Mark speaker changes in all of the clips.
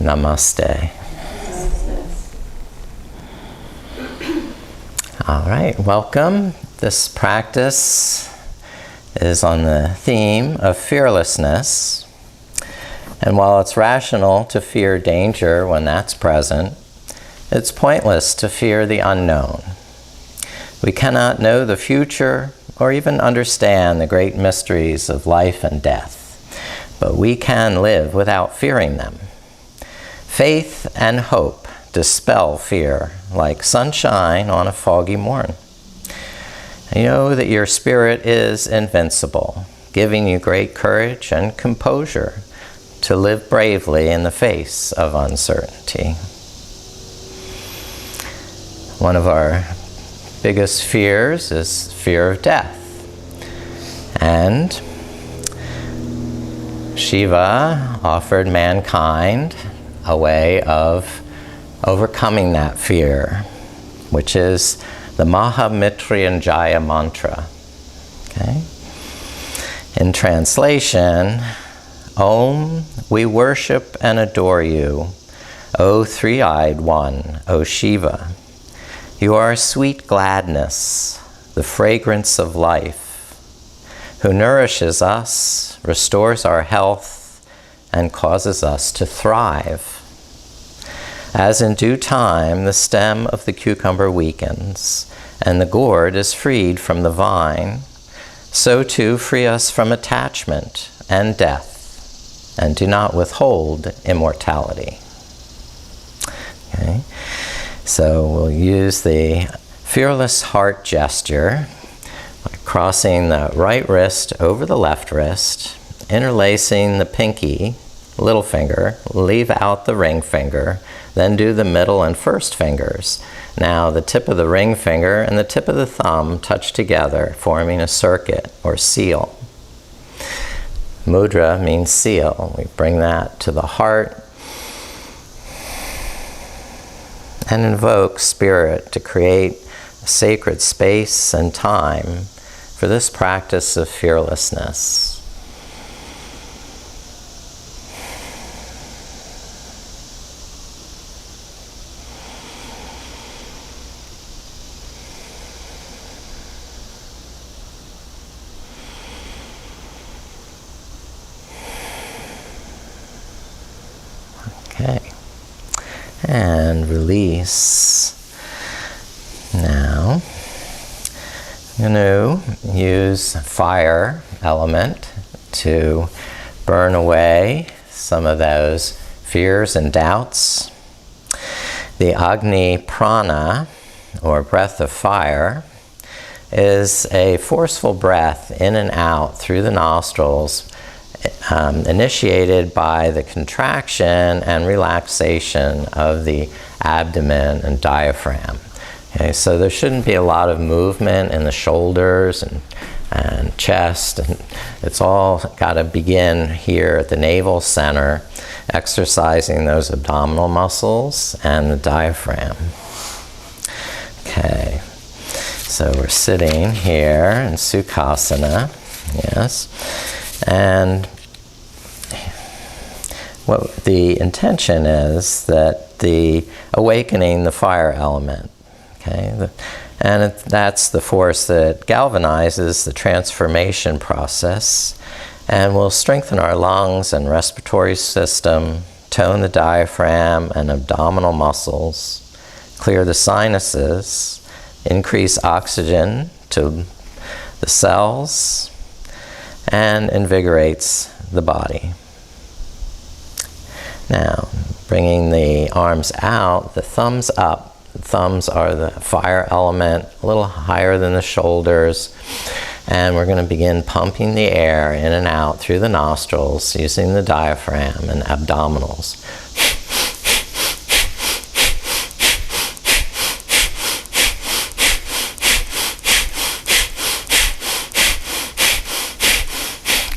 Speaker 1: Namaste. All right, welcome. This practice is on the theme of fearlessness. And while it's rational to fear danger when that's present, it's pointless to fear the unknown. We cannot know the future or even understand the great mysteries of life and death, but we can live without fearing them. Faith and hope dispel fear like sunshine on a foggy morn. You know that your spirit is invincible, giving you great courage and composure to live bravely in the face of uncertainty. One of our biggest fears is fear of death. And Shiva offered mankind a way of overcoming that fear, which is the Mahamrityunjaya mantra. Okay? In translation, Om, we worship and adore you, O three-eyed one, O Shiva. You are sweet gladness, the fragrance of life, who nourishes us, restores our health, and causes us to thrive. As in due time the stem of the cucumber weakens, and the gourd is freed from the vine, so too free us from attachment and death, and do not withhold immortality. Okay? So we'll use the fearless heart gesture by crossing the right wrist over the left wrist, interlacing the pinky, little finger, leave out the ring finger, then do the middle and first fingers. Now the tip of the ring finger and the tip of the thumb touch together, forming a circuit or seal. Mudra means seal. We bring that to the heart and invoke spirit to create a sacred space and time for this practice of fearlessness. Okay, and release. Now, I'm going to use fire element to burn away some of those fears and doubts. The Agni Prana, or breath of fire, is a forceful breath in and out through the nostrils, initiated by the contraction and relaxation of the abdomen and diaphragm. Okay, so there shouldn't be a lot of movement in the shoulders and chest, and it's all got to begin here at the navel center, exercising those abdominal muscles and the diaphragm. Okay, so we're sitting here in Sukhasana, yes. And what the intention is that the awakening the fire element, okay, that's the force that galvanizes the transformation process and will strengthen our lungs and respiratory system, tone the diaphragm and abdominal muscles, clear the sinuses, increase oxygen to the cells, and invigorates the body. Now, bringing the arms out, the thumbs up. The thumbs are the fire element, a little higher than the shoulders. And we're going to begin pumping the air in and out through the nostrils using the diaphragm and abdominals.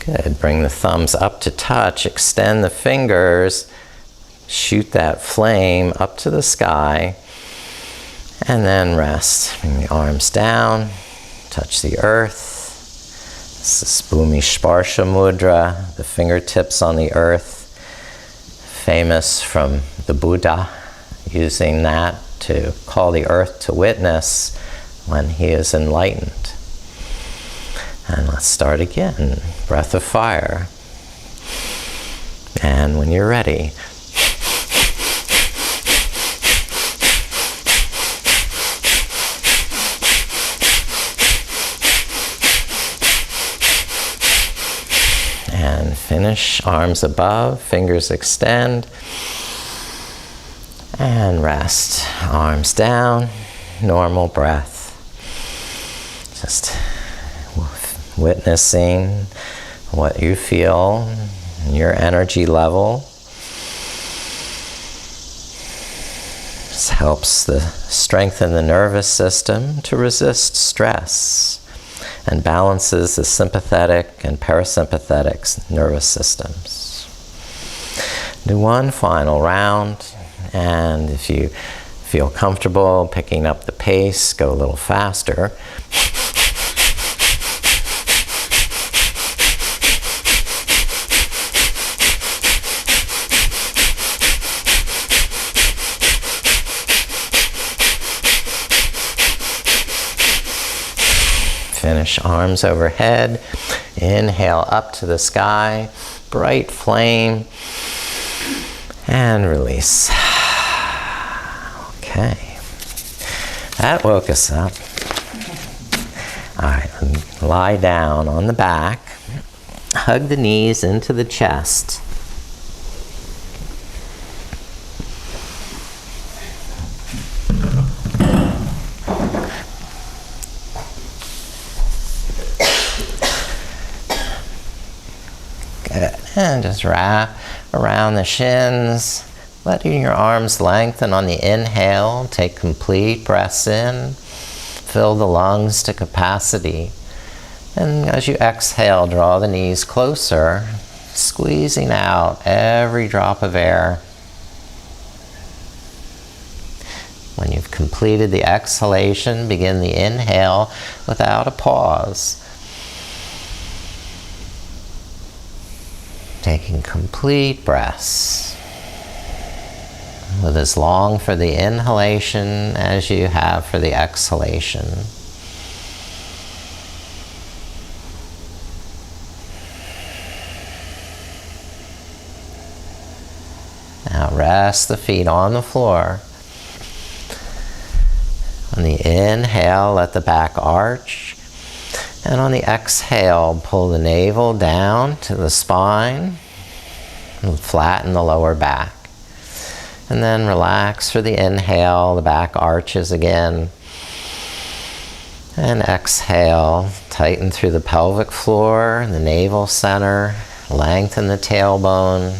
Speaker 1: Good. Bring the thumbs up to touch, extend the fingers, shoot that flame up to the sky, and then rest. Bring the arms down, touch the earth. This is Bhumi Sparsha Mudra, the fingertips on the earth. famous from the Buddha, using that to call the earth to witness when he is enlightened. And let's start again. Breath of fire. And when you're ready, and finish, arms above, fingers extend, and rest. Arms down, normal breath. Just witnessing what you feel, your energy level. This helps strengthen the nervous system to resist stress, and balances the sympathetic and parasympathetic nervous systems. Do one final round, and if you feel comfortable picking up the pace, go a little faster. Finish, arms overhead. Inhale up to the sky, bright flame, and release. Okay, that woke us up. All right, lie down on the back, hug the knees into the chest. And just wrap around the shins, letting your arms lengthen on the inhale. Take complete breaths in, fill the lungs to capacity. And as you exhale, draw the knees closer, squeezing out every drop of air. When you've completed the exhalation, begin the inhale without a pause. Taking complete breaths with as long for the inhalation as you have for the exhalation. Now rest the feet on the floor. On the inhale, let the back arch. And on the exhale, pull the navel down to the spine and flatten the lower back. And then relax for the inhale, the back arches again. And exhale, tighten through the pelvic floor, the navel center, lengthen the tailbone,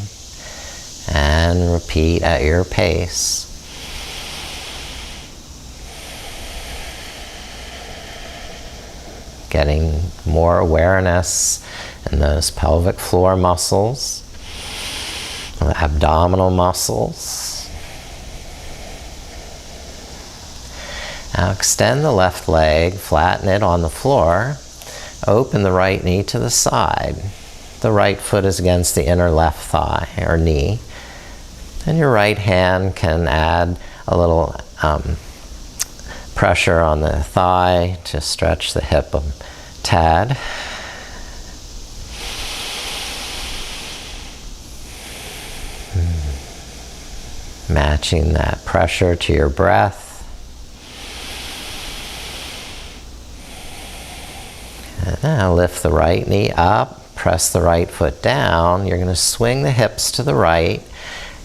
Speaker 1: and repeat at your pace. Getting more awareness in those pelvic floor muscles, the abdominal muscles. Now extend the left leg, flatten it on the floor, open the right knee to the side. The right foot is against the inner left thigh or knee. And your right hand can add a little pressure on the thigh to stretch the hip a tad. Matching that pressure to your breath. And now lift the right knee up, press the right foot down. You're going to swing the hips to the right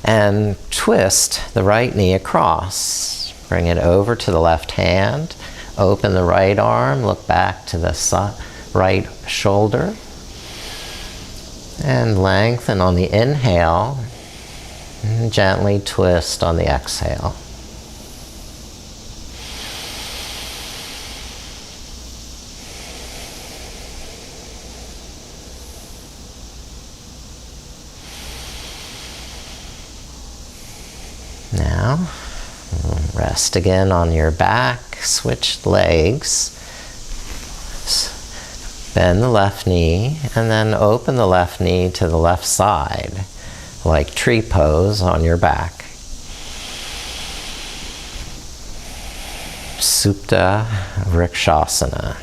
Speaker 1: and twist the right knee across. Bring it over to the left hand, open the right arm, look back to the right shoulder, and lengthen on the inhale, and gently twist on the exhale. Now, rest again on your back, switch legs, bend the left knee, and then open the left knee to the left side. like tree pose on your back. Supta Vrikshasana.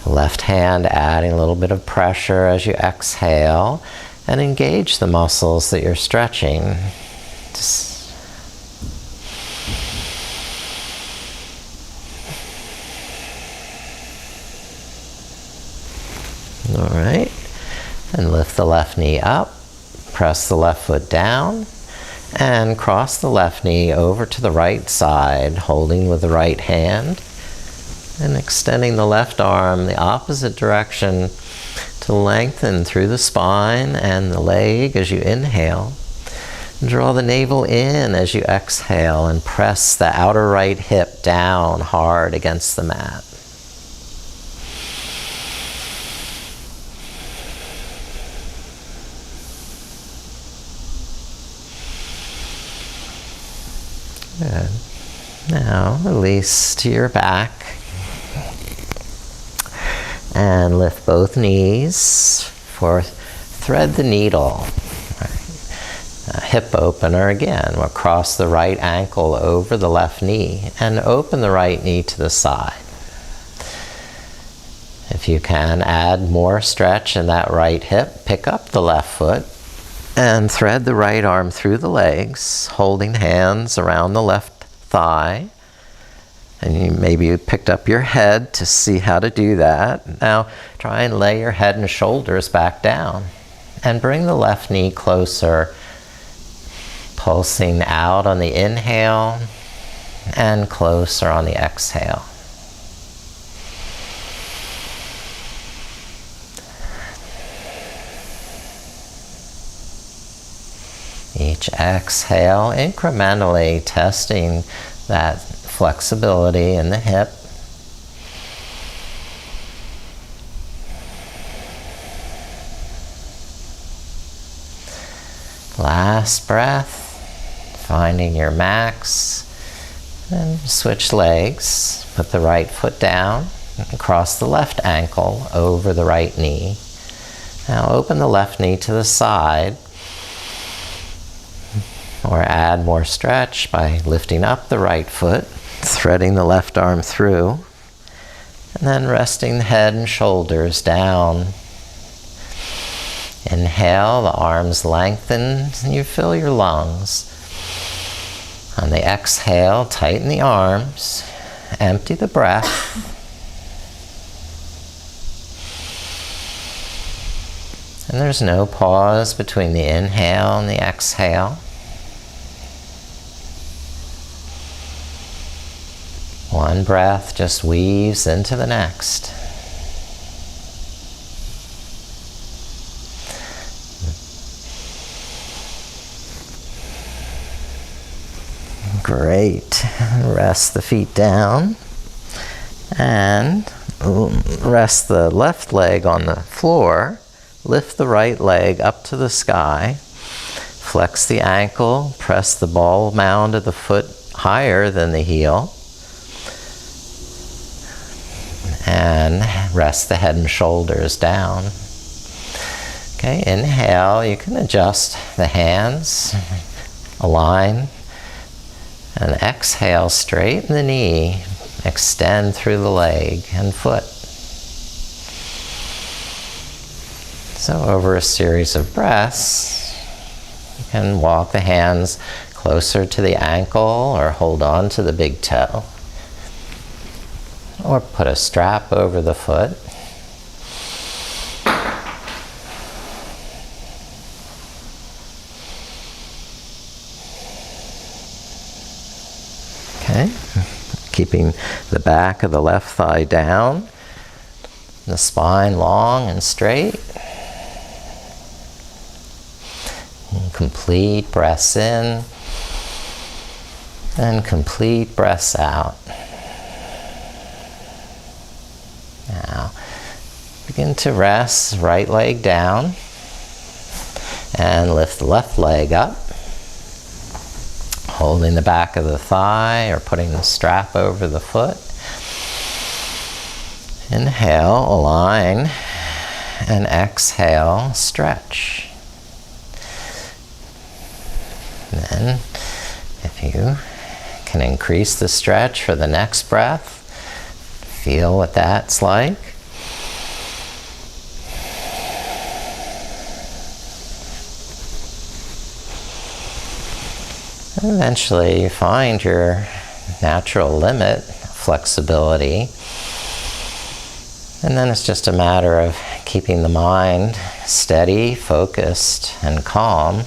Speaker 1: Left hand adding a little bit of pressure as you exhale, and engage the muscles that you're stretching. All right, and lift the left knee up, press the left foot down, and cross the left knee over to the right side, holding with the right hand, and extending the left arm the opposite direction to lengthen through the spine and the leg as you inhale. Draw the navel in as you exhale, and press the outer right hip down hard against the mat. Good. Now release to your back and lift both knees for thread the needle. A hip opener again. We'll cross the right ankle over the left knee and open the right knee to the side. If you can, add more stretch in that right hip. Pick up the left foot and thread the right arm through the legs, holding hands around the left thigh. And maybe you picked up your head to see how to do that. Now try and lay your head and shoulders back down. And bring the left knee closer, pulsing out on the inhale and closer on the exhale. Each exhale, incrementally testing that flexibility in the hip. Last breath, finding your max, and switch legs. Put the right foot down and cross the left ankle over the right knee. Now open the left knee to the side, or add more stretch by lifting up the right foot, threading the left arm through, and then resting the head and shoulders down. Inhale, the arms lengthen, and you fill your lungs. On the exhale, tighten the arms, empty the breath. And there's no pause between the inhale and the exhale. One breath just weaves into the next. Great. Rest the feet down and rest the left leg on the floor. Lift the right leg up to the sky. Flex the ankle. Press the ball mound of the foot higher than the heel. And rest the head and shoulders down. Okay, inhale. You can adjust the hands, align, and exhale, straighten the knee, extend through the leg and foot. So over a series of breaths, you can walk the hands closer to the ankle or hold on to the big toe. Or put a strap over the foot. Okay, keeping the back of the left thigh down, the spine long and straight. And complete breaths in and complete breaths out. Now, begin to rest, right leg down, and lift the left leg up, holding the back of the thigh or putting the strap over the foot. Inhale, align, and exhale, stretch. And then, if you can increase the stretch for the next breath, feel what that's like. And eventually you find your natural limit, flexibility. And then it's just a matter of keeping the mind steady, focused, and calm.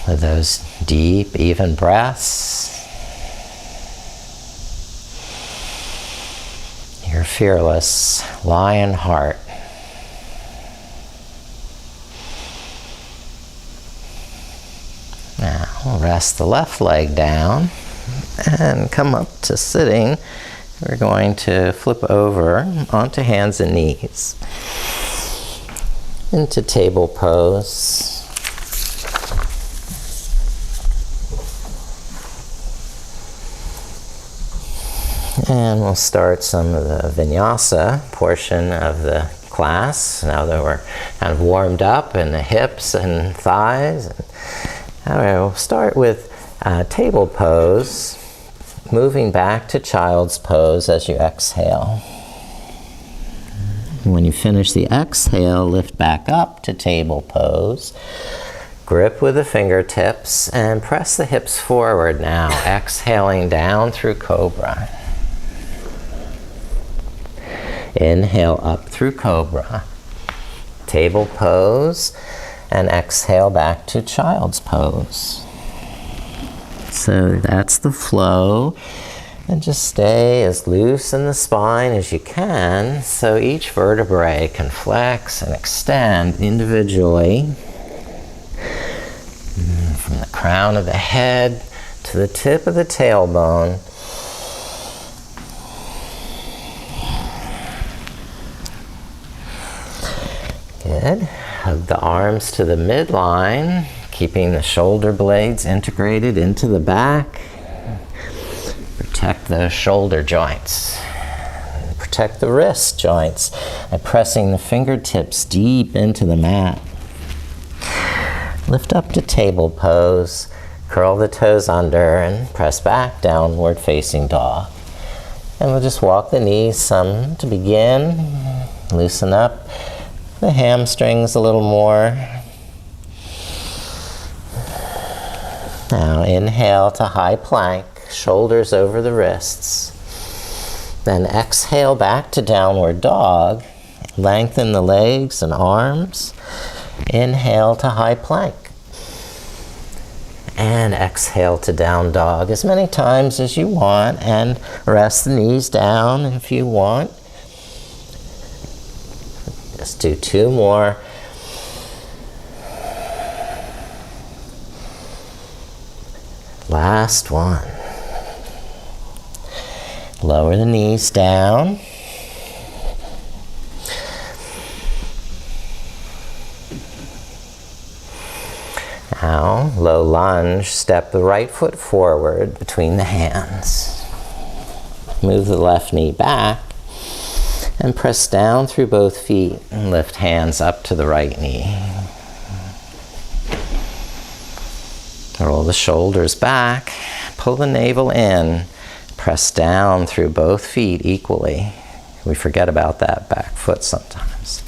Speaker 1: With those deep, even breaths. Your fearless lion heart. Now, rest the left leg down and come up to sitting. We're going to flip over onto hands and knees into table pose. And we'll start some of the vinyasa portion of the class now that we're kind of warmed up in the hips and thighs. Alright, we'll start with table pose, moving back to child's pose as you exhale. When you finish the exhale, lift back up to table pose. Grip with the fingertips and press the hips forward now, exhaling down through cobra. Inhale up through cobra. Table pose. And exhale back to child's pose. So that's the flow. And just stay as loose in the spine as you can so each vertebrae can flex and extend individually. From the crown of the head to the tip of the tailbone. Good. Hug the arms to the midline, keeping the shoulder blades integrated into the back. Protect those shoulder joints. Protect the wrist joints by pressing the fingertips deep into the mat. Lift up to table pose, curl the toes under and press back, downward facing dog. And we'll just walk the knees some to begin. Loosen up the hamstrings a little more. Now inhale to high plank, shoulders over the wrists. Then exhale back to downward dog. Lengthen the legs and arms. Inhale to high plank. And exhale to down dog as many times as you want, and rest the knees down if you want. Let's do two more. Last one. Lower the knees down. Now, low lunge, step the right foot forward between the hands. Move the left knee back. And press down through both feet and lift hands up to the right knee. Roll the shoulders back, pull the navel in, press down through both feet equally. We forget about that back foot sometimes.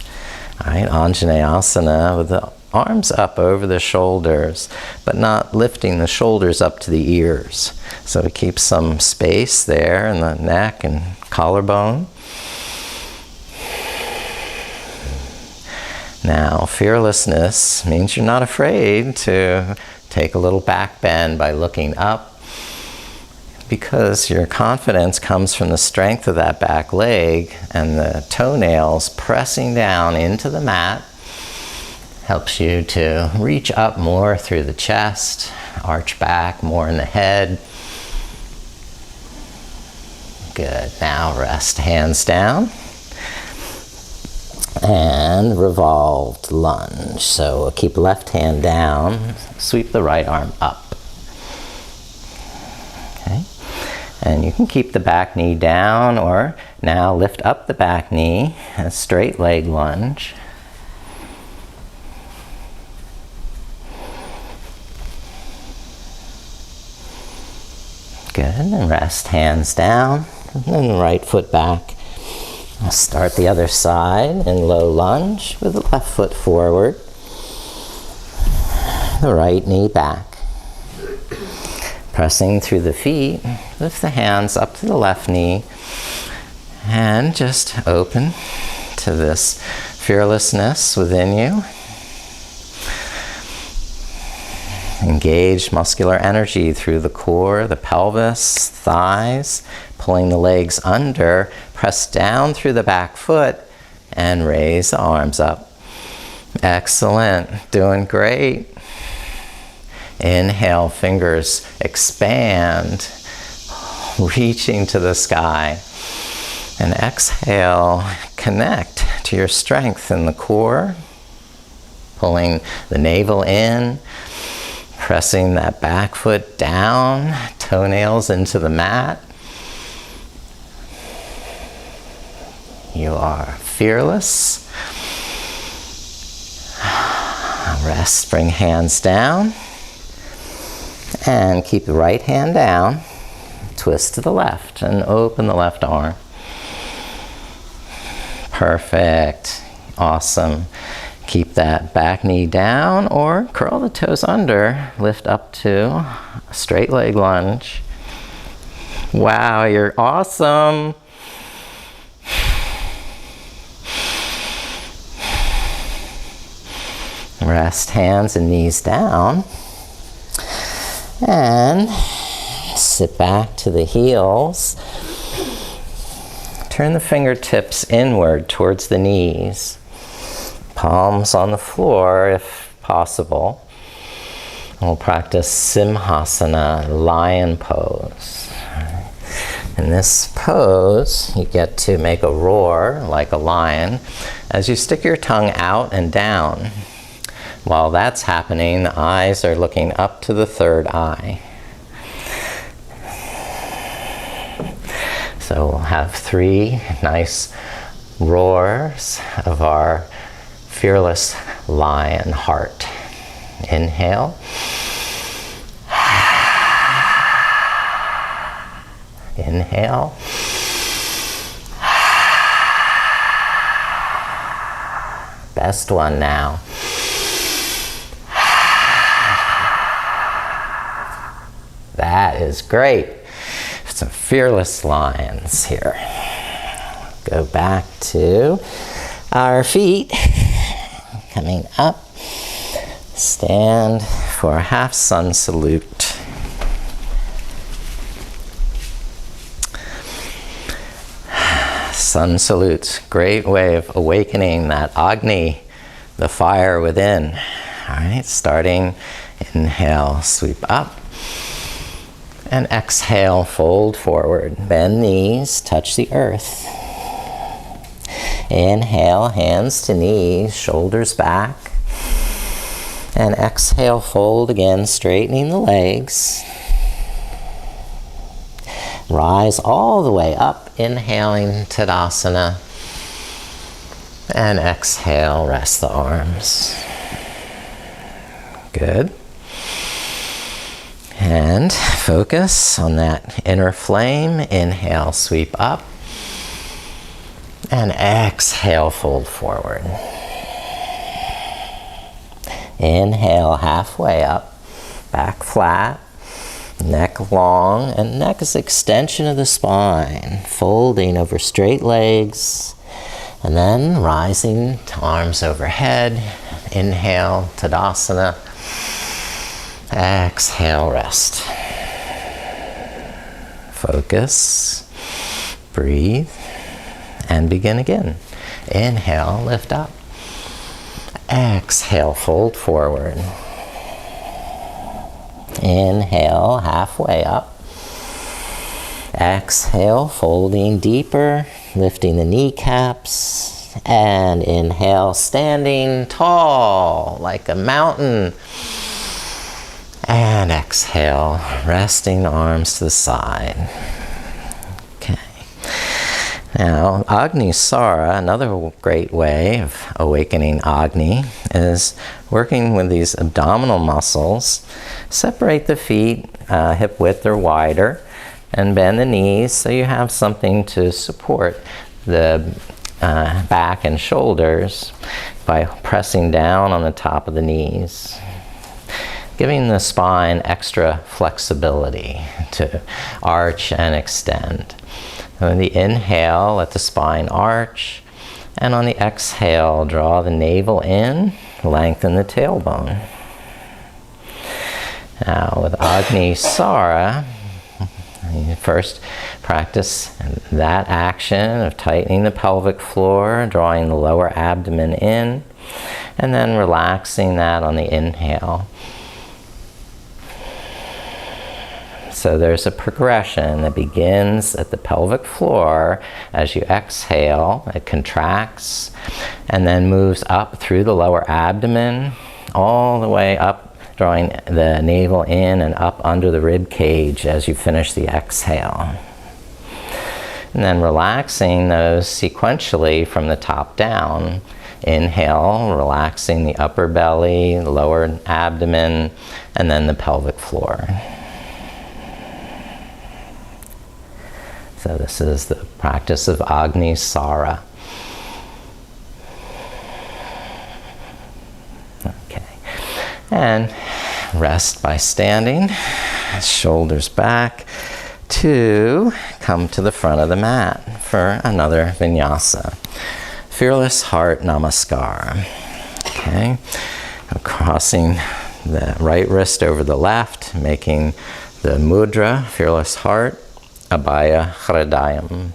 Speaker 1: All right, Anjaneyasana with the arms up over the shoulders, but not lifting the shoulders up to the ears. So we keep some space there in the neck and collarbone. Now, fearlessness means you're not afraid to take a little back bend by looking up, because your confidence comes from the strength of that back leg, and the toenails pressing down into the mat helps you to reach up more through the chest, arch back more in the head. Good. Now rest, hands down. And revolved lunge. So we'll keep left hand down, sweep the right arm up. Okay. And you can keep the back knee down, or now lift up the back knee, a straight leg lunge. Good, and rest, hands down, and then the right foot back. I'll start the other side in low lunge with the left foot forward, the right knee back. Pressing through the feet, lift the hands up to the left knee, and just open to this fearlessness within you. Engage muscular energy through the core, the pelvis, thighs, pulling the legs under, press down through the back foot, and raise the arms up. Excellent, doing great. Inhale, fingers expand, reaching to the sky. And exhale, connect to your strength in the core, pulling the navel in, pressing that back foot down, toenails into the mat. You are fearless. Rest, bring hands down. And keep the right hand down. Twist to the left and open the left arm. Perfect. Awesome. Keep that back knee down or curl the toes under. Lift up to a straight leg lunge. Wow, you're awesome. Rest, hands and knees down. And sit back to the heels. Turn the fingertips inward towards the knees. Palms on the floor if possible. We'll practice Simhasana, lion pose. In this pose, you get to make a roar like a lion as you stick your tongue out and down. While that's happening, the eyes are looking up to the third eye. So we'll have 3 nice roars of our fearless lion heart. Inhale. Inhale. Best one now. That is great. Some fearless lions here. Go back to our feet. Coming up. Stand for a half sun salute. Sun salutes. Great way of awakening that Agni, the fire within. All right, starting. Inhale, sweep up. And exhale, fold forward. Bend knees, touch the earth. Inhale, hands to knees, shoulders back. And exhale, fold again, straightening the legs. Rise all the way up, inhaling Tadasana. And exhale, rest the arms. Good. And focus on that inner flame. Inhale, sweep up. And exhale, fold forward. Inhale, halfway up. Back flat. Neck long. And neck is extension of the spine. Folding over straight legs. And then rising to arms overhead. Inhale, Tadasana. Exhale, rest. Focus, breathe, and begin again. Inhale, lift up. Exhale, fold forward. Inhale, halfway up. Exhale, folding deeper, lifting the kneecaps. And inhale, standing tall like a mountain. And exhale, resting arms to the side. Now, Agni Sara, another great way of awakening Agni, is working with these abdominal muscles. Separate the feet hip width or wider, and bend the knees so you have something to support the back and shoulders by pressing down on the top of the knees, giving the spine extra flexibility to arch and extend. On the inhale, let the spine arch, and on the exhale, draw the navel in, lengthen the tailbone. Now with Agni Sara, you first practice that action of tightening the pelvic floor, drawing the lower abdomen in, and then relaxing that on the inhale. So there's a progression that begins at the pelvic floor. As you exhale, it contracts and then moves up through the lower abdomen, all the way up, drawing the navel in and up under the rib cage as you finish the exhale. And then relaxing those sequentially from the top down. Inhale, relaxing the upper belly, the lower abdomen, and then the pelvic floor. So this is the practice of Agni Sara. Okay. And rest by standing, shoulders back, to come to the front of the mat for another vinyasa. Fearless Heart Namaskar. Okay. I'm crossing the right wrist over the left, making the mudra, Fearless Heart, Abhaya Hridayam.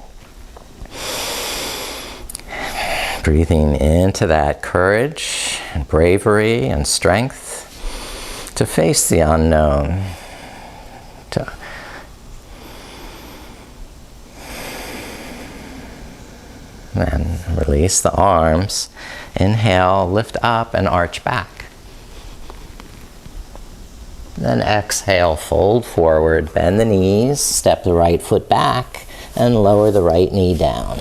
Speaker 1: Breathing into that courage and bravery and strength to face the unknown. And release the arms. Inhale, lift up and arch back. Then exhale, fold forward, bend the knees, step the right foot back, and lower the right knee down.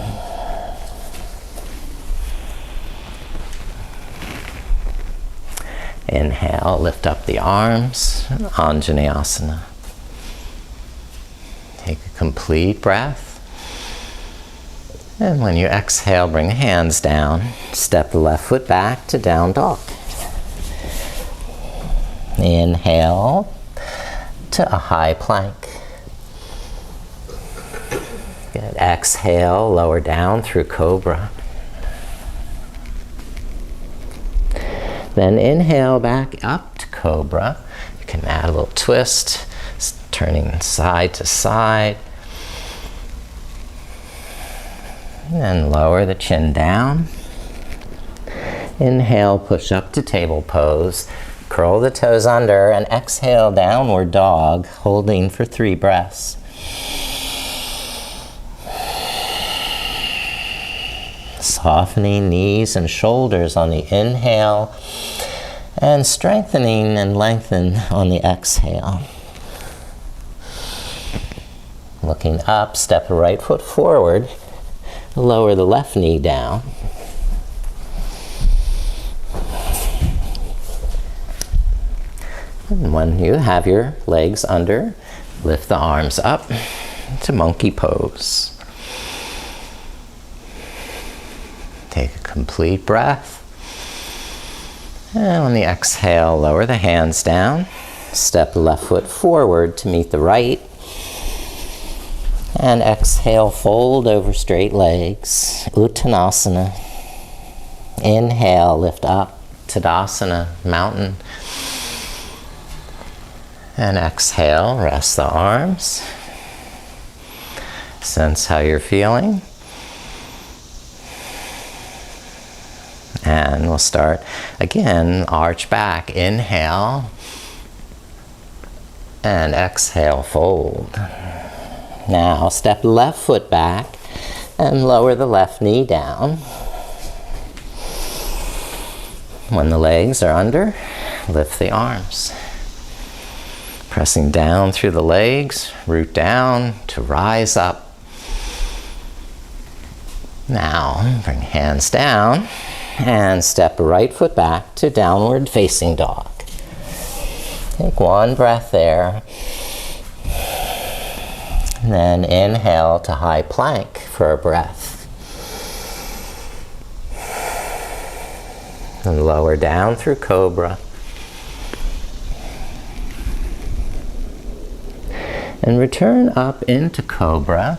Speaker 1: Inhale, lift up the arms, Anjaneyasana. Take a complete breath. And when you exhale, bring the hands down. Step the left foot back to down dog. Inhale to a high plank. Good. Exhale, lower down through cobra. Then inhale back up to cobra. You can add a little twist, turning side to side. And then lower the chin down. Inhale, push up to table pose. Curl the toes under and exhale, downward dog, holding for 3 breaths. Softening knees and shoulders on the inhale and strengthening and lengthen on the exhale. Looking up, step the right foot forward, lower the left knee down. And when you have your legs under, lift the arms up to monkey pose. Take a complete breath. And on the exhale, lower the hands down. Step the left foot forward to meet the right. And exhale, fold over straight legs, Uttanasana. Inhale, lift up, Tadasana, mountain. And exhale, rest the arms. Sense how you're feeling. And we'll start again, arch back, inhale. And exhale, fold. Now step the left foot back and lower the left knee down. When the legs are under, lift the arms. Pressing down through the legs, root down to rise up. Now, bring hands down and step right foot back to downward facing dog. Take one breath there. And then inhale to high plank for a breath. And lower down through cobra. And return up into cobra.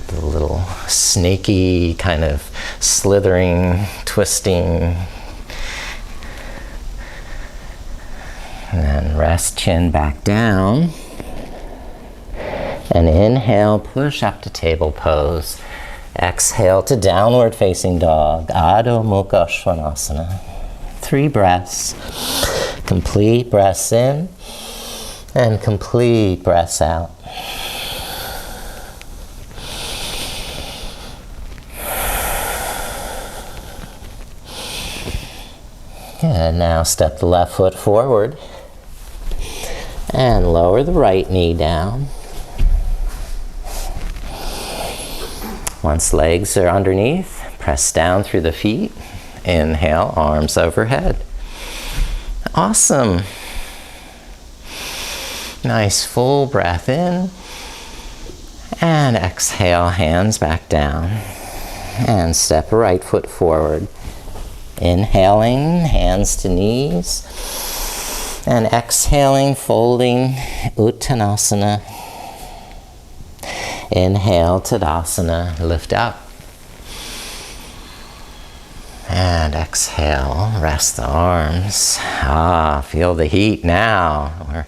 Speaker 1: The little snaky, kind of slithering, twisting. And then rest chin back down. And inhale, push up to table pose. Exhale to downward facing dog, Adho Mukha Svanasana. 3 breaths. Complete breaths in and complete breaths out. And now step the left foot forward and lower the right knee down. Once legs are underneath, press down through the feet. Inhale, arms overhead. Awesome. Nice full breath in. And exhale, hands back down. And step right foot forward. Inhaling, hands to knees. And exhaling, folding, Uttanasana. Inhale, Tadasana, lift up. And exhale, rest the arms. Feel the heat now. We're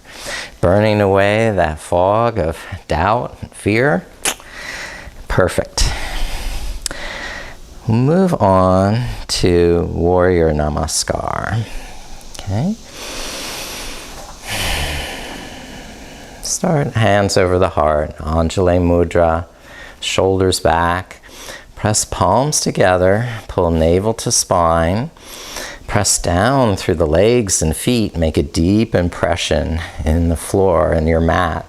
Speaker 1: burning away that fog of doubt and fear. Perfect. Move on to Warrior Namaskar. Okay. Start hands over the heart, Anjali Mudra, shoulders back. Press palms together, pull navel to spine. Press down through the legs and feet, make a deep impression in the floor and your mat.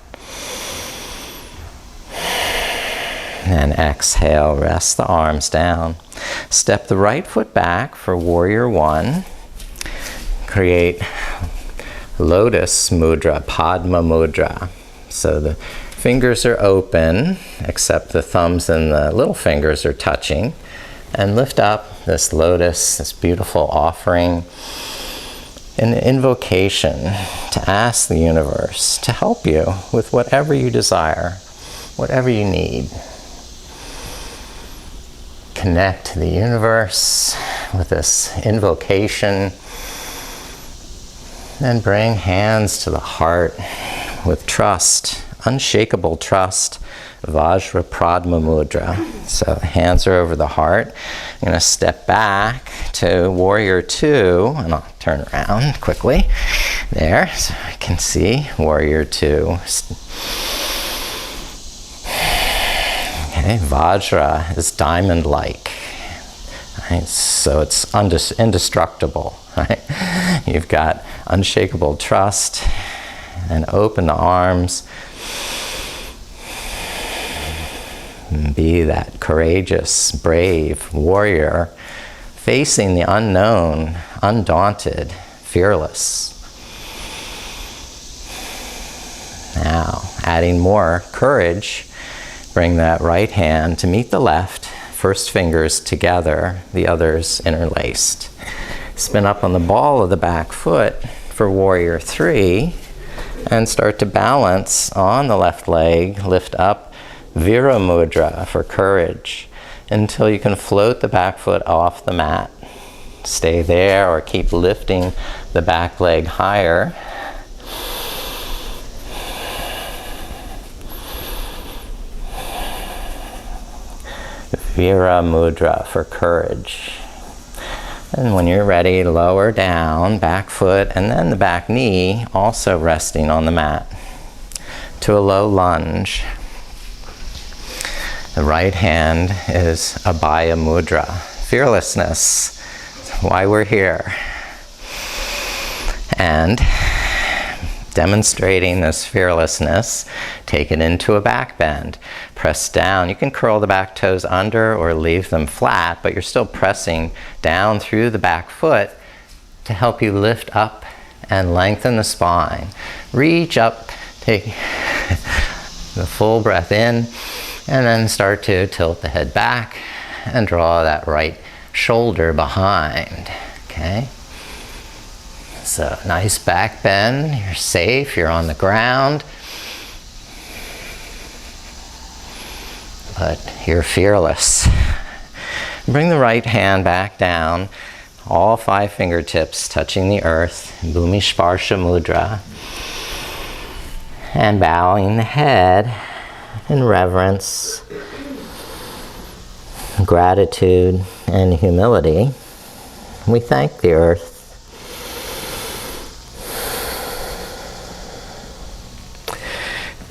Speaker 1: And exhale, rest the arms down. Step the right foot back for Warrior One. Create Lotus Mudra, Padma Mudra. So the fingers are open, except the thumbs and the little fingers are touching. And lift up this lotus, this beautiful offering, an invocation to ask the universe to help you with whatever you desire, whatever you need. Connect to the universe with this invocation. And bring hands to the heart with trust, unshakable trust, Vajra Pradma Mudra. So hands are over the heart. I'm going to step back to Warrior Two, and I'll turn around quickly there so I can see Warrior Two. Okay, Vajra is diamond-like. Right? So it's indestructible. Right? You've got unshakable trust and open arms. Be that courageous, brave warrior facing the unknown, undaunted, fearless. Now, adding more courage, bring that right hand to meet the left, first fingers together, the others interlaced. Spin up on the ball of the back foot for Warrior Three and start to balance on the left leg, lift up Vira Mudra for courage until you can float the back foot off the mat. Stay there or keep lifting the back leg higher. Vira Mudra for courage. And when you're ready, lower down, back foot, and then the back knee also resting on the mat to a low lunge. The right hand is Abhaya Mudra, fearlessness. That's why we're here. And demonstrating this fearlessness, take it into a back bend. Press down. You can curl the back toes under or leave them flat, but you're still pressing down through the back foot to help you lift up and lengthen the spine. Reach up, take the full breath in, and then start to tilt the head back and draw that right shoulder behind. Okay? So nice back bend. You're safe. You're on the ground. But you're fearless. Bring the right hand back down. All 5 fingertips touching the earth. Bhumi Sparsha Mudra. And bowing the head in reverence, gratitude, and humility. We thank the earth.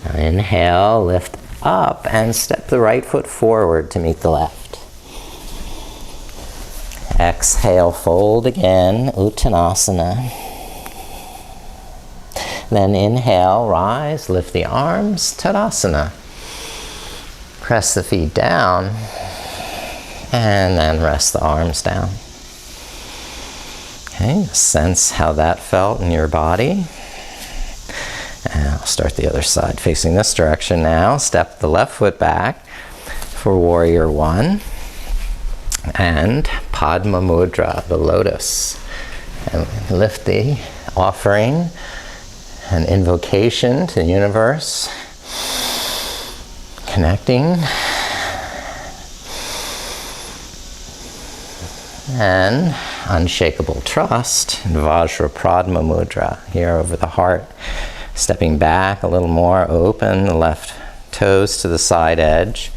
Speaker 1: Now inhale, lift up, and step the right foot forward to meet the left. Exhale, fold again, Uttanasana. Then inhale, rise, lift the arms, Tadasana. Press the feet down, and then rest the arms down. Okay, sense how that felt in your body. And I'll start the other side, facing this direction now. Step the left foot back for Warrior One. And Padma Mudra, the lotus. And lift the offering, an invocation to the universe, connecting, and unshakable trust, Vajra Pradma Mudra, here over the heart. Stepping back a little more, open the left toes to the side edge.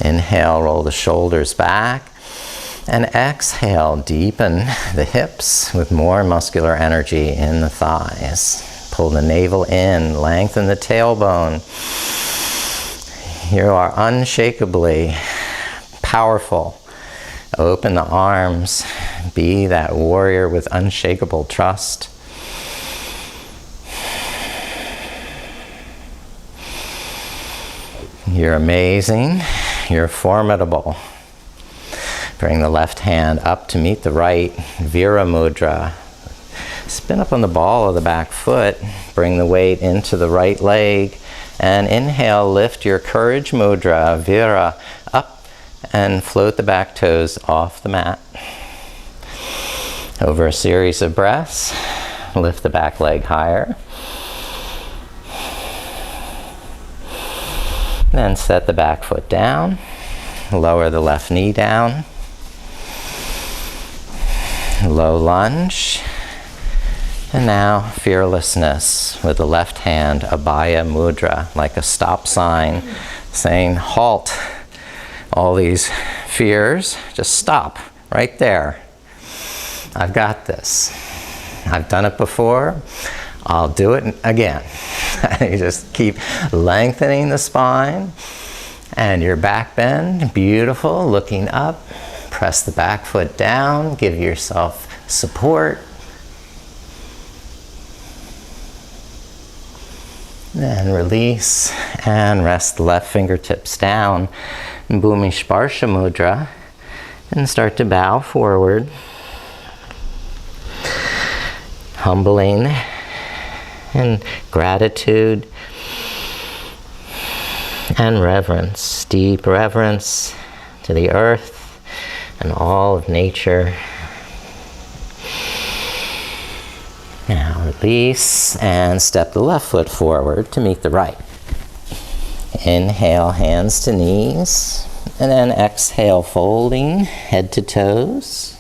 Speaker 1: Inhale, roll the shoulders back. And exhale, deepen the hips with more muscular energy in the thighs. Pull the navel in, lengthen the tailbone. You are unshakably powerful. Open the arms. Be that warrior with unshakable trust. You're amazing. You're formidable. Bring the left hand up to meet the right, Vira Mudra. Spin up on the ball of the back foot. Bring the weight into the right leg. And inhale, lift your Courage Mudra, Vira, up and float the back toes off the mat. Over a series of breaths, lift the back leg higher. Then set the back foot down. Lower the left knee down. Low lunge. And now fearlessness with the left hand, Abhaya Mudra, like a stop sign saying halt. All these fears, just stop right there. I've got this. I've done it before. I'll do it again. You just keep lengthening the spine and your back bend, beautiful, looking up. Press the back foot down, give yourself support. Then release and rest the left fingertips down. Bhumi Sparsha Mudra. And start to bow forward. Humbling and gratitude and reverence. Deep reverence to the earth and all of nature. Now release and step the left foot forward to meet the right. Inhale, hands to knees, and then exhale, folding head to toes.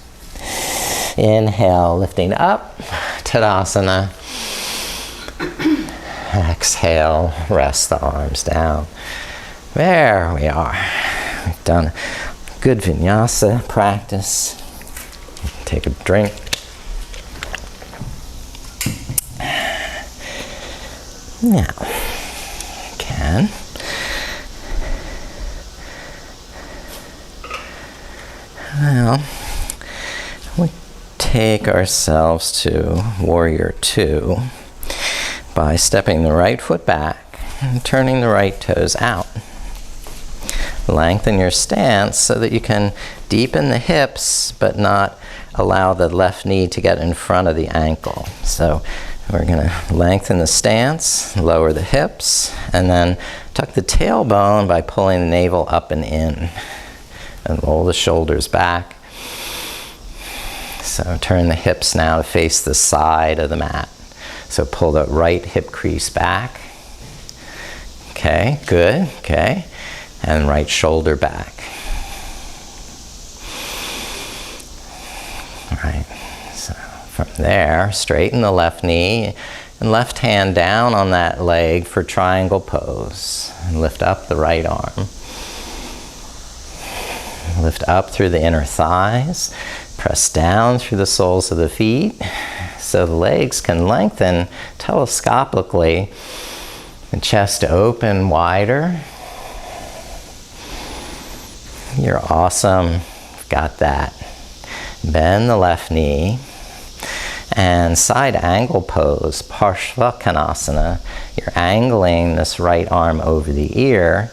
Speaker 1: Inhale, lifting up, Tadasana. Exhale, rest the arms down. There we are. We've done good vinyasa practice. Take a drink. Now, again. Well, we take ourselves to warrior two by stepping the right foot back and turning the right toes out. Lengthen your stance so that you can deepen the hips but not allow the left knee to get in front of the ankle. So we're going to lengthen the stance, lower the hips, and then tuck the tailbone by pulling the navel up and in. And roll the shoulders back. So turn the hips now to face the side of the mat. So pull the right hip crease back. Okay, good, okay. And right shoulder back. All right, so from there, straighten the left knee and left hand down on that leg for triangle pose. And lift up the right arm. Lift up through the inner thighs. Press down through the soles of the feet so the legs can lengthen telescopically. The chest open wider. You're awesome. Got that. Bend the left knee. And side angle pose, Parshvakonasana. You're angling this right arm over the ear,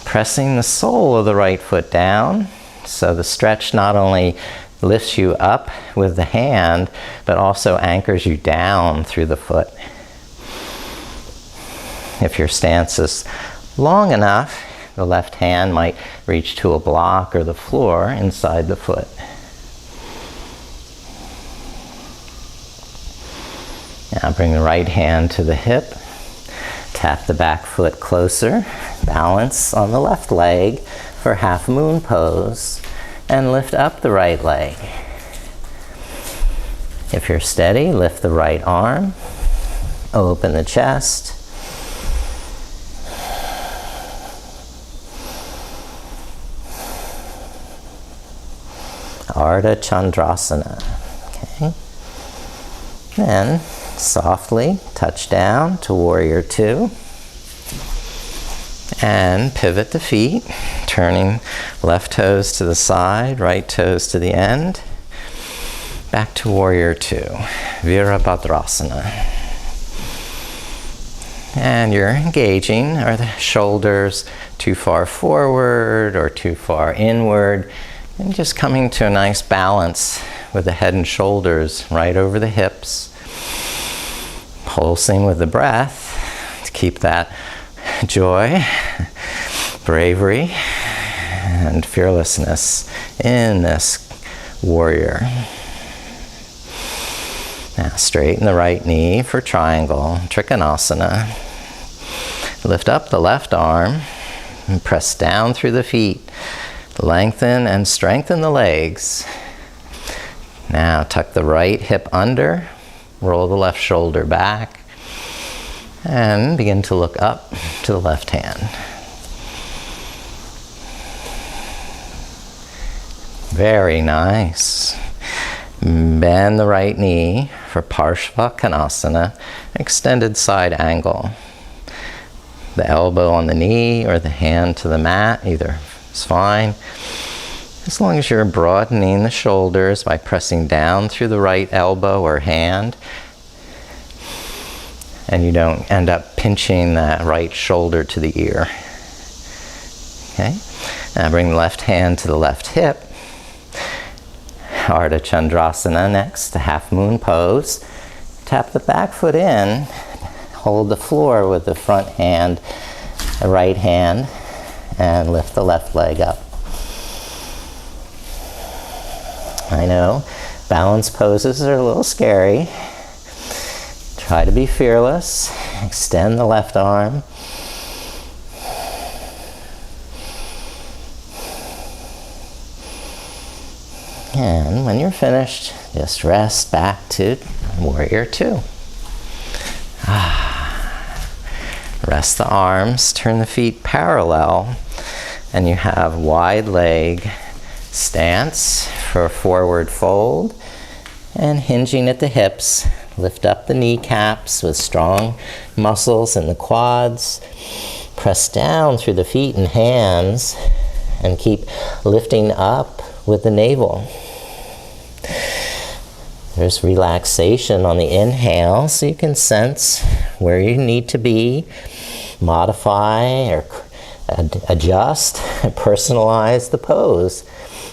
Speaker 1: pressing the sole of the right foot down. So the stretch not only lifts you up with the hand, but also anchors you down through the foot. If your stance is long enough, the left hand might reach to a block or the floor inside the foot. Now bring the right hand to the hip. Tap the back foot closer. Balance on the left leg for half moon pose. And lift up the right leg. If you're steady, lift the right arm. Open the chest. Ardha Chandrasana. Okay. Then softly touch down to warrior two. And pivot the feet, turning left toes to the side, right toes to the end. Back to warrior two, Virabhadrasana. And you're engaging. Are the shoulders too far forward or too far inward? And just coming to a nice balance with the head and shoulders right over the hips. Pulsing with the breath to keep that joy, bravery, and fearlessness in this warrior. Now straighten the right knee for triangle, Trikonasana. Lift up the left arm and press down through the feet. Lengthen and strengthen the legs. Now tuck the right hip under, roll the left shoulder back, and begin to look up to the left hand. Very nice. Bend the right knee for Parshvakonasana, extended side angle. The elbow on the knee or the hand to the mat, either is fine. As long as you're broadening the shoulders by pressing down through the right elbow or hand, and you don't end up pinching that right shoulder to the ear. Okay? Now bring the left hand to the left hip. Ardha Chandrasana next, the half moon pose. Tap the back foot in. Hold the floor with the front hand, the right hand, and lift the left leg up. I know, balance poses are a little scary. Try to be fearless. Extend the left arm. And when you're finished, just rest back to warrior two. Rest the arms, turn the feet parallel, and you have wide leg stance for forward fold, and hinging at the hips. Lift up the kneecaps with strong muscles in the quads. Press down through the feet and hands, and keep lifting up with the navel. There's relaxation on the inhale, so you can sense where you need to be, modify or adjust, personalize the pose.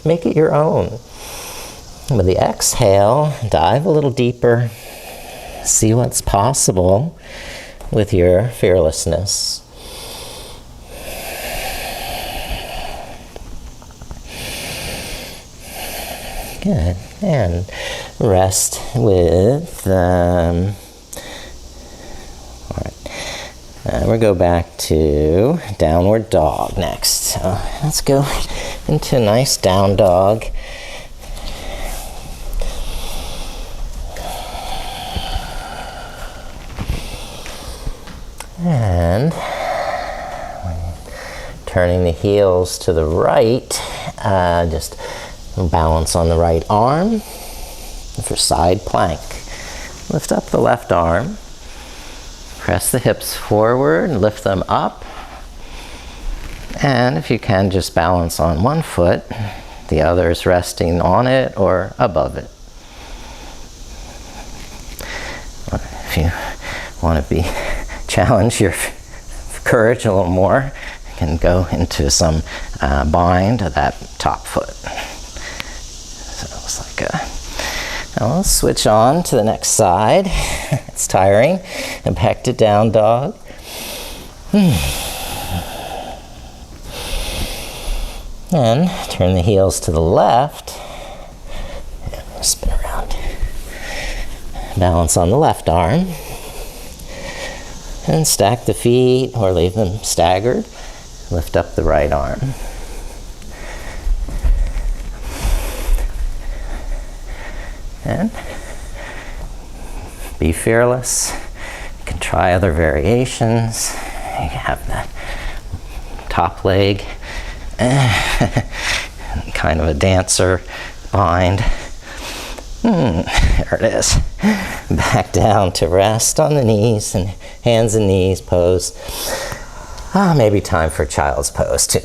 Speaker 1: Make it your own. With the exhale, dive a little deeper. See what's possible with your fearlessness. Good. And rest with, all right. We'll go back to downward dog next. So let's go into a nice down dog. And turning the heels to the right, just balance on the right arm for side plank. Lift up the left arm, press the hips forward, lift them up, and if you can, just balance on one foot, the other is resting on it or above it. If you want to challenge your courage a little more, you can go into some bind of that top foot. Now let's switch on to the next side. It's tiring. And back to down dog. And turn the heels to the left. And spin around. Balance on the left arm. And stack the feet or leave them staggered. Lift up the right arm. And be fearless. You can try other variations. You can have the top leg, kind of a dancer bind. There it is. Back down to rest on the knees and hands and knees pose. Maybe time for child's pose too.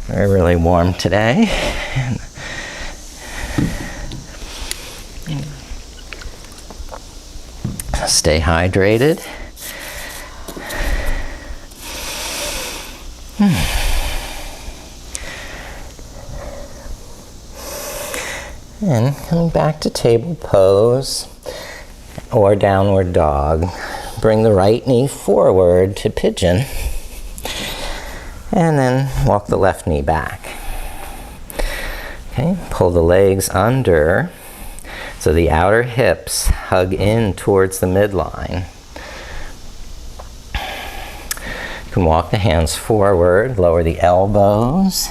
Speaker 1: We're really warm today. Stay hydrated. And coming back to table pose or downward dog. Bring the right knee forward to pigeon. And then walk the left knee back. Okay, pull the legs under. So the outer hips hug in towards the midline. You can walk the hands forward, lower the elbows,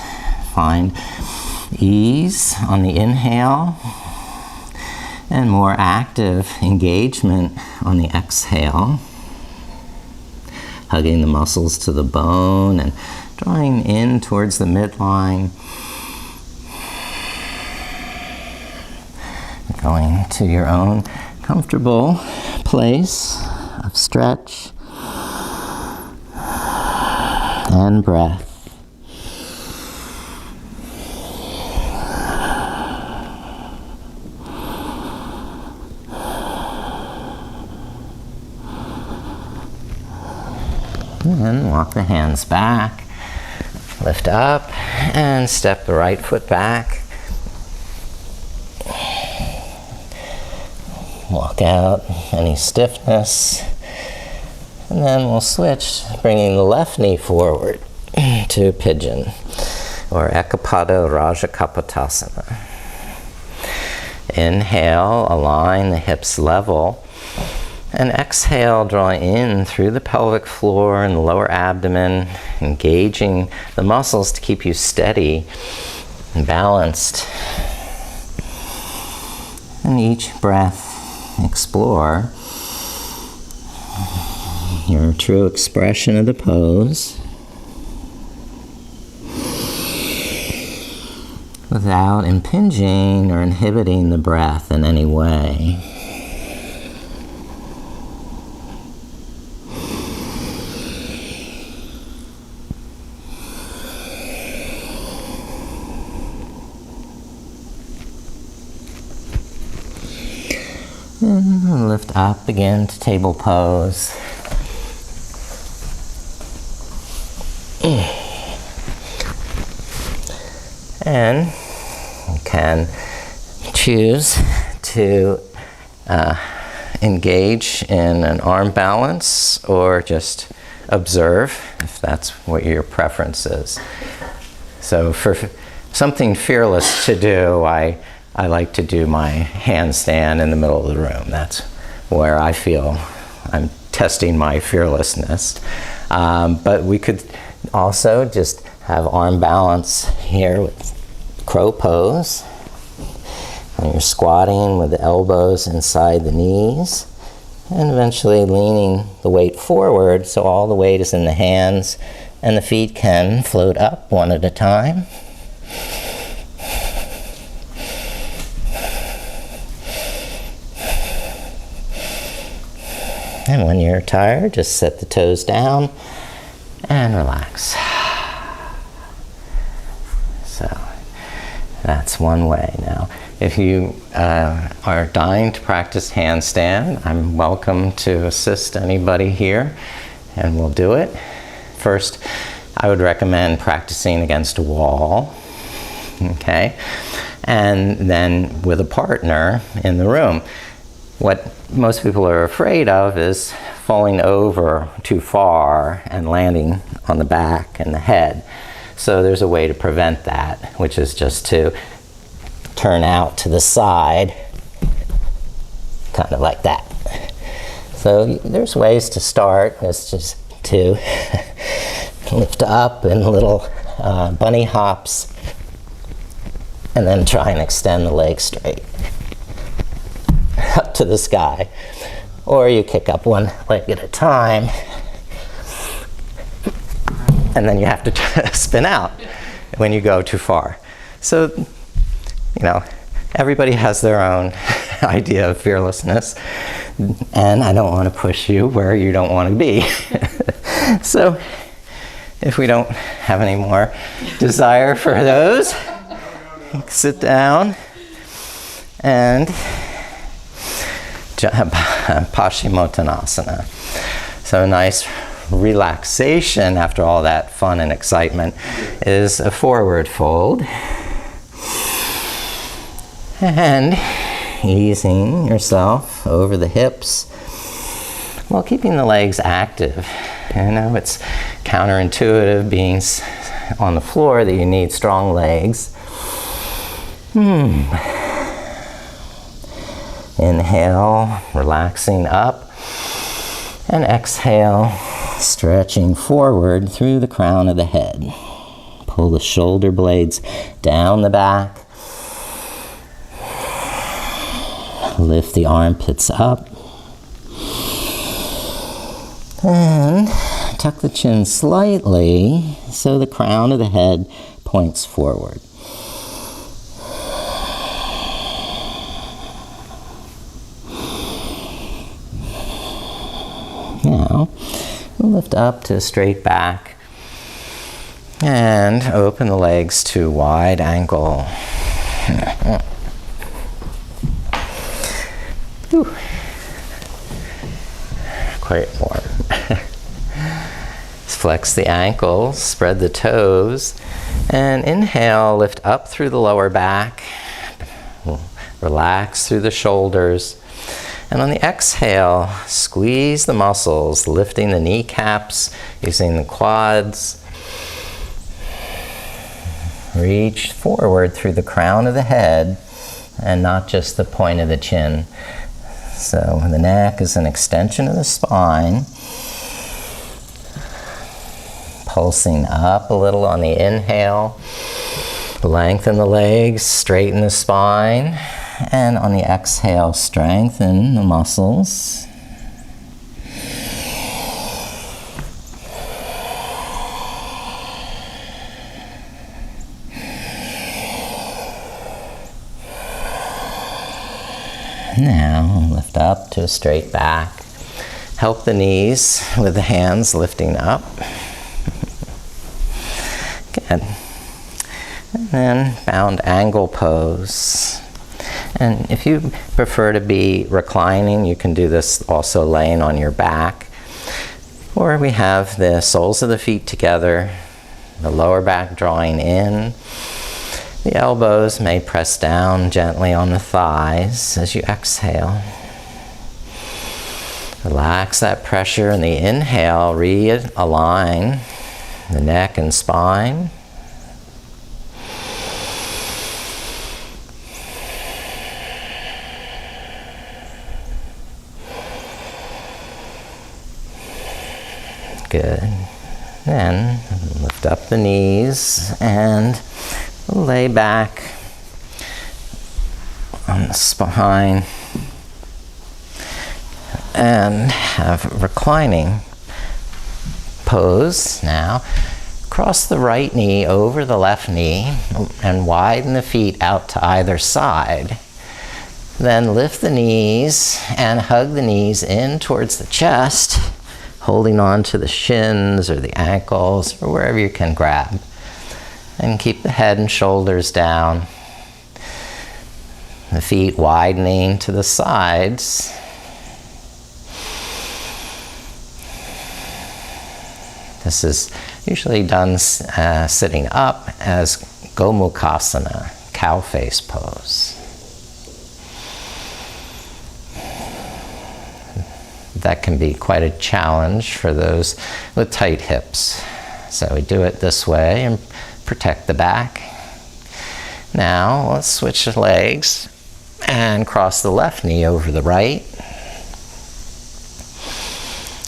Speaker 1: find ease on the inhale, and more active engagement on the exhale. Hugging the muscles to the bone and drawing in towards the midline. Going to your own comfortable place of stretch and breath. And walk the hands back, lift up, and step the right foot back. Walk out any stiffness, and then we'll switch, bringing the left knee forward to pigeon, or Ekapada Rajakapotasana. Inhale, align the hips level, and exhale, draw in through the pelvic floor and the lower abdomen, engaging the muscles to keep you steady and balanced. And each breath, explore your true expression of the pose without impinging or inhibiting the breath in any way. And lift up again to table pose. And you can choose to engage in an arm balance or just observe, if that's what your preference is. So for something fearless to do, I like to do my handstand in the middle of the room. That's where I feel I'm testing my fearlessness. But we could also just have arm balance here with crow pose. And you're squatting with the elbows inside the knees and eventually leaning the weight forward so all the weight is in the hands and the feet can float up one at a time. And when you're tired, just set the toes down and relax. So that's one way. Now, if you are dying to practice handstand, I'm welcome to assist anybody here, and we'll do it. First, I would recommend practicing against a wall, okay? And then with a partner in the room. What most people are afraid of is falling over too far and landing on the back and the head. So there's a way to prevent that, which is just to turn out to the side, kind of like that. So there's ways to start. It's just to lift up in little bunny hops and then try and extend the legs straight up to the sky. Or you kick up one leg at a time and then you have to spin out when you go too far. So, you know, everybody has their own idea of fearlessness, and I don't want to push you where you don't want to be. So, if we don't have any more desire for those, sit down and Paschimottanasana. So, a nice relaxation after all that fun and excitement is a forward fold. And easing yourself over the hips while keeping the legs active. You know, it's counterintuitive being on the floor that you need strong legs. Inhale, relaxing up, and exhale, stretching forward through the crown of the head. Pull the shoulder blades down the back. Lift the armpits up. And tuck the chin slightly so the crown of the head points forward. Now, we'll lift up to a straight back and open the legs to wide angle. Whew. Quite warm. Flex the ankles, spread the toes, and inhale, lift up through the lower back. Relax through the shoulders. And on the exhale, squeeze the muscles, lifting the kneecaps, using the quads. Reach forward through the crown of the head and not just the point of the chin. So the neck is an extension of the spine. Pulsing up a little on the inhale. Lengthen the legs, straighten the spine. And on the exhale, strengthen the muscles. Now, lift up to a straight back. Help the knees with the hands lifting up. Good. And then bound angle pose. And if you prefer to be reclining, you can do this also laying on your back. Or we have the soles of the feet together, the lower back drawing in. The elbows may press down gently on the thighs as you exhale. Relax that pressure in the inhale, realign the neck and spine. Good. Then lift up the knees and lay back on the spine and have a reclining pose now. Cross the right knee over the left knee and widen the feet out to either side. Then lift the knees and hug the knees in towards the chest, holding on to the shins or the ankles or wherever you can grab. And keep the head and shoulders down. The feet widening to the sides. This is usually done sitting up as Gomukhasana, cow face pose. That can be quite a challenge for those with tight hips. So we do it this way and protect the back. Now let's switch the legs and cross the left knee over the right.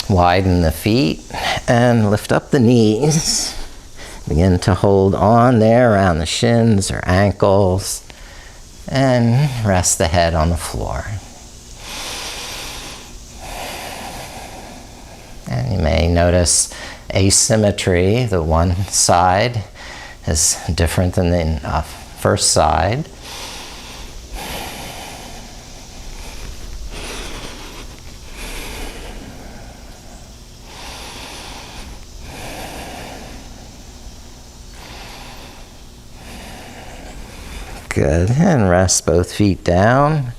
Speaker 1: Widen the feet and lift up the knees. Begin to hold on there around the shins or ankles and rest the head on the floor. And you may notice asymmetry. The one side is different than the first side. Good. And rest both feet down.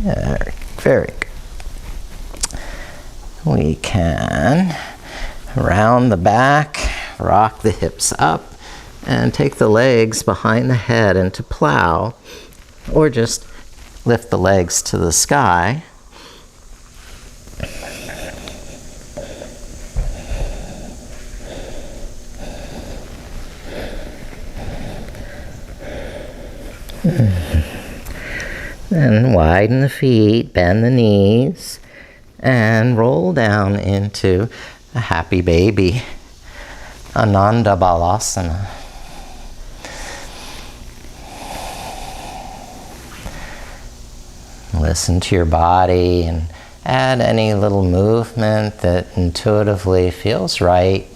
Speaker 1: Yeah, very good. We can round the back, rock the hips up, and take the legs behind the head into plow, or just lift the legs to the sky. Then widen the feet, bend the knees, and roll down into a happy baby, Ananda Balasana. Listen to your body and add any little movement that intuitively feels right.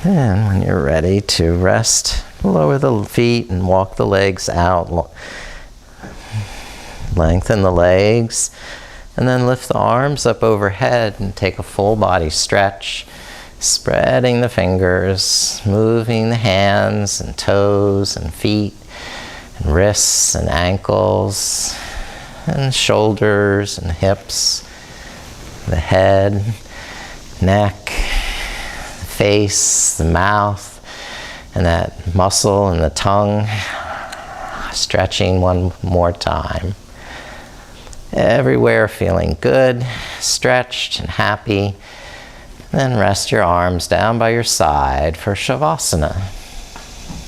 Speaker 1: And when you're ready to rest, lower the feet and walk the legs out. Lengthen the legs, and then lift the arms up overhead and take a full body stretch, spreading the fingers, moving the hands and toes and feet and wrists and ankles and shoulders and hips, the head, neck, face, the mouth, and that muscle and the tongue. Stretching one more time. Everywhere feeling good, stretched and happy. Then rest your arms down by your side for Shavasana.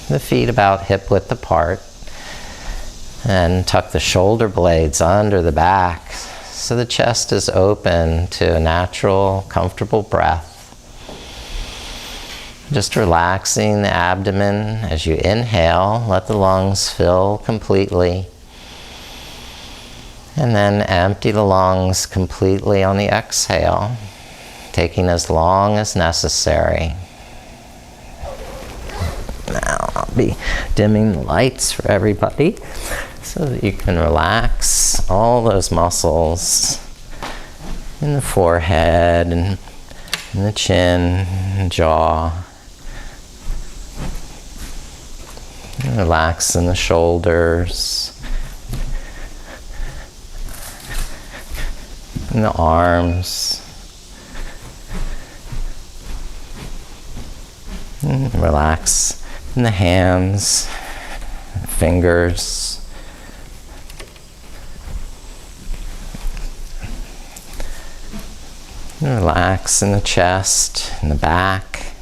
Speaker 1: The feet about hip width apart. And tuck the shoulder blades under the back so the chest is open to a natural, comfortable breath. Just relaxing the abdomen as you inhale, let the lungs fill completely. And then empty the lungs completely on the exhale, taking as long as necessary. Now I'll be dimming the lights for everybody so that you can relax all those muscles in the forehead and in the chin, jaw. Relax in the shoulders, in the arms. And relax in the hands, fingers. And relax in the chest, in the back.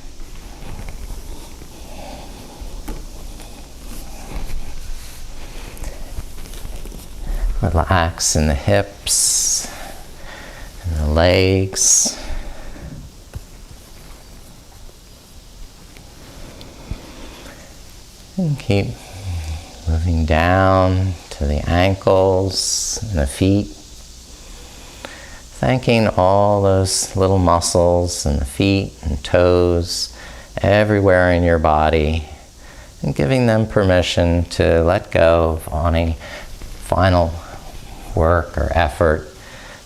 Speaker 1: Relax in the hips and the legs. And keep moving down to the ankles and the feet. Thanking all those little muscles in the feet and toes, everywhere in your body, and giving them permission to let go of any final work or effort,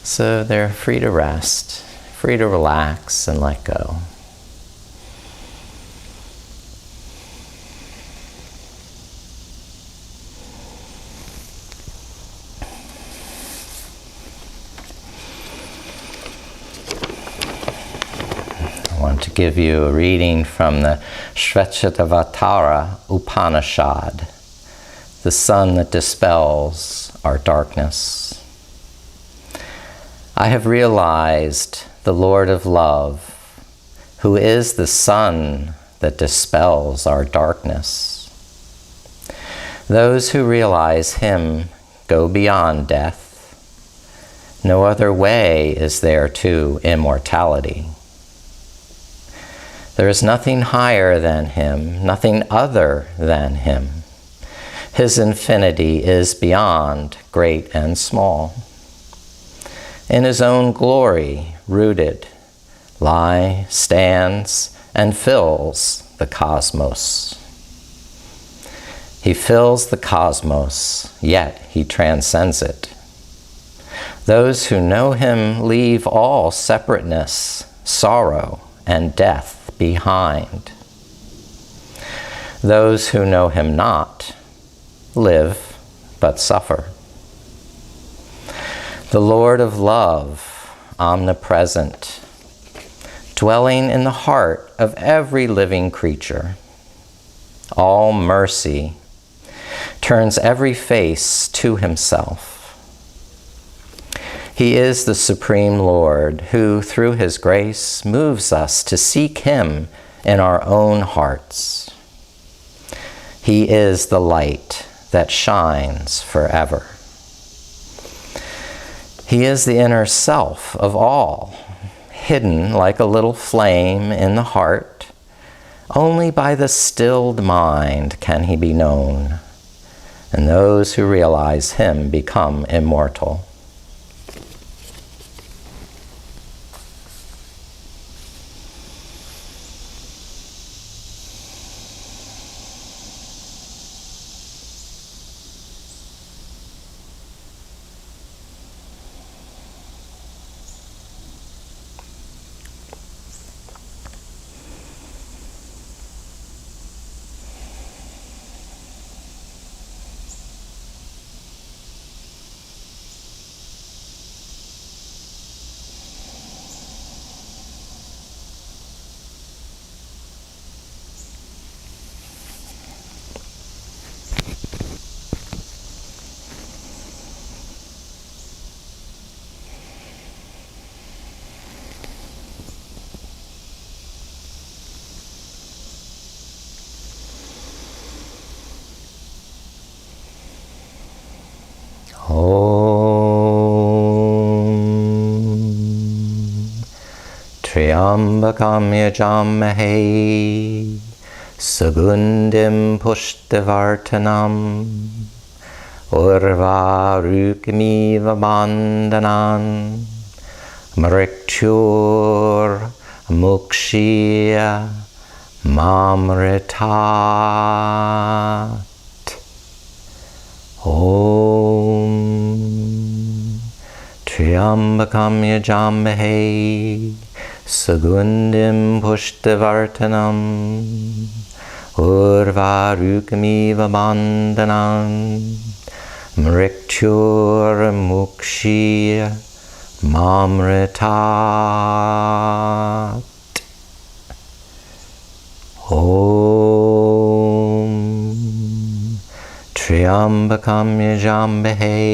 Speaker 1: so they're free to rest, free to relax and let go. I want to give you a reading from the Shvetashvatara Upanishad, the sun that dispels our darkness. I have realized the Lord of Love, who is the sun that dispels our darkness. Those who realize him go beyond death. No other way is there to immortality. There is nothing higher than him, nothing other than him. His infinity is beyond great and small. In his own glory, rooted, stands, and fills the cosmos. He fills the cosmos, yet he transcends it. Those who know him leave all separateness, sorrow, and death behind. Those who know him not live but suffer. The Lord of Love, omnipresent, dwelling in the heart of every living creature, all mercy, turns every face to himself. He is the Supreme Lord who, through his grace, moves us to seek him in our own hearts. He is the light that shines forever. He is the inner self of all, hidden like a little flame in the heart. Only by the stilled mind can he be known, and those who realize him become immortal. Triambakam yajammahe Sugundim pushtivartanam Urvarukmiva bandhanan Mrikchur mukshya mamritat. Om Triambakam yajammahe Sugundim pushtavartanam urvarukamiva bandhanam mrikchur mukshya mamritat. Om Triambakam yajambahe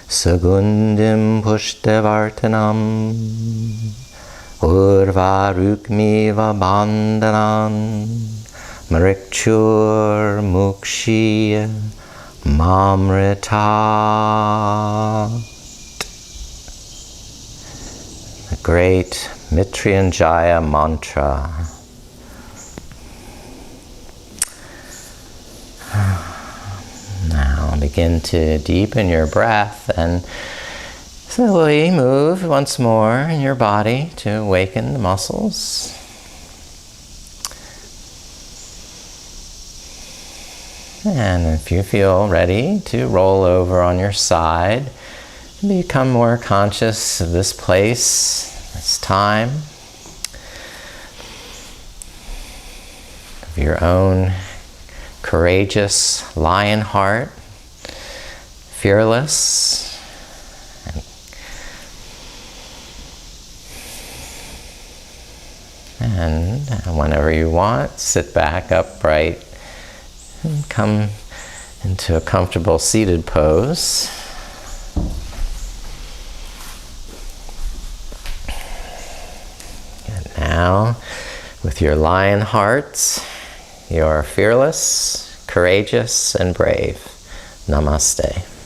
Speaker 1: Sugundim pushtavartanam urvarukmiva bandhanam mrikchur mukshya mamritat. The great Mrityunjaya mantra. Now begin to deepen your breath and slowly move once more in your body to awaken the muscles. And if you feel ready to roll over on your side, become more conscious of this place, this time, of your own courageous lion heart, fearless, and whenever you want, sit back upright and come into a comfortable seated pose. And now, with your lion hearts, you are fearless, courageous, and brave. Namaste.